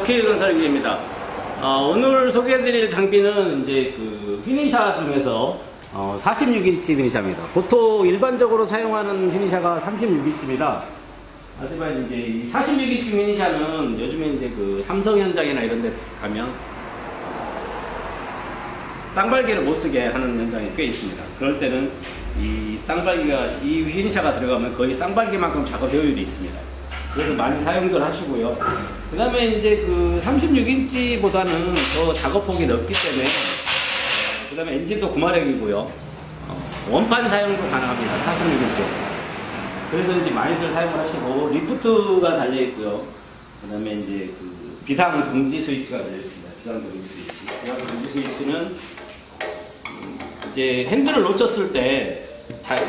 Ok건설기입니다. 오늘 소개해드릴 장비는 이제 그 휘닝샤 중에서 46인치 휘닝샤입니다. 보통 일반적으로 사용하는 휘닝샤가 36인치입니다. 하지만 이제 이 46인치 휘닝샤는 요즘에 이제 그 삼성 현장이나 이런 데 가면 쌍발기를 못 쓰게 하는 현장이 꽤 있습니다. 그럴 때는 이 쌍발기가, 이 휘닝샤가 들어가면 거의 쌍발기만큼 작업 효율이 있습니다. 그래서 많이 사용들 하시고요. 그 다음에 이제 그 36인치보다는 더 작업폭이 넓기 때문에, 그 다음에 엔진도 9마력이고요. 원판 사용도 가능합니다. 46인치. 그래서 이제 많이들 사용을 하시고, 리프트가 달려있고요. 그 다음에 이제 그 비상 정지 스위치가 달려있습니다. 비상 정지 스위치. 비상 정지 스위치는 이제 핸들을 놓쳤을 때,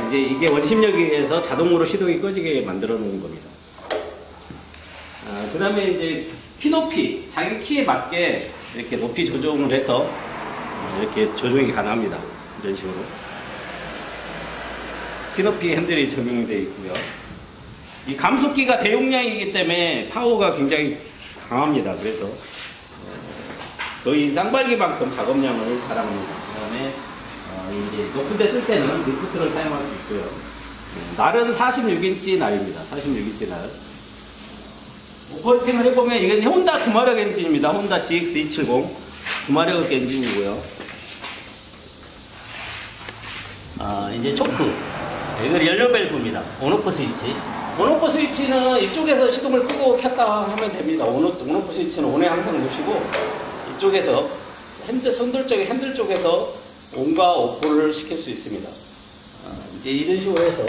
이제 이게 원심력에 의해서 자동으로 시동이 꺼지게 만들어 놓은 겁니다. 그 다음에 이제 키 높이, 자기 키에 맞게 이렇게 높이 조정을 해서 이렇게 조정이 가능합니다. 이런 식으로. 키 높이 핸들이 적용되어 있고요. 이 감속기가 대용량이기 때문에 파워가 굉장히 강합니다. 그래서 거의 쌍발기만큼 작업량을 자랑합니다. 그 다음에 이제 높은 데 쓸 때는 리프트를 사용할 수 있고요. 날은 46인치 날입니다. 46인치 날. 오퍼레이팅을 해보면 이건 혼다 9마력 엔진입니다. 혼다 GX270 9마력 엔진이고요. 이제 초크. 이건 연료 밸브입니다. 온오프 스위치. 온오프 스위치는 이쪽에서 시동을 끄고 켰다 하면 됩니다. 온오프 스위치는 온에 항상 놓으시고 이쪽에서 핸들 쪽에서 온과 오프를 시킬 수 있습니다. 이제 이런 식으로 해서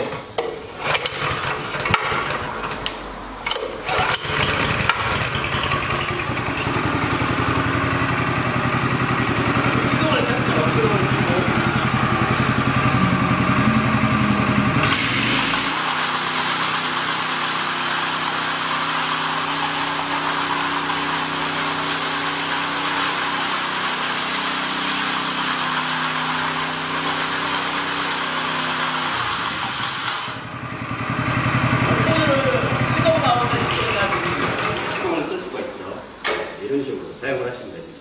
이런 식으로 사용을 하시면 됩니다.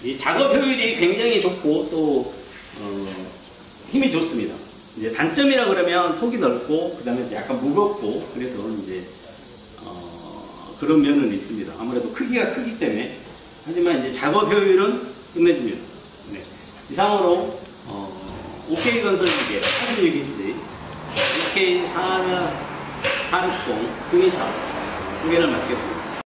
이 작업 효율이 굉장히 좋고 또 힘이 좋습니다. 이제 단점이라 그러면 폭이 넓고 그 다음에 약간 무겁고 그래서 이제 그런 면은 있습니다. 아무래도 크기가 크기 때문에. 하지만 이제 작업 효율은 끝내줍니다. 네. 이상으로 Ok건설기계 46인치 OK460 휘닝샤 소개를 마치겠습니다.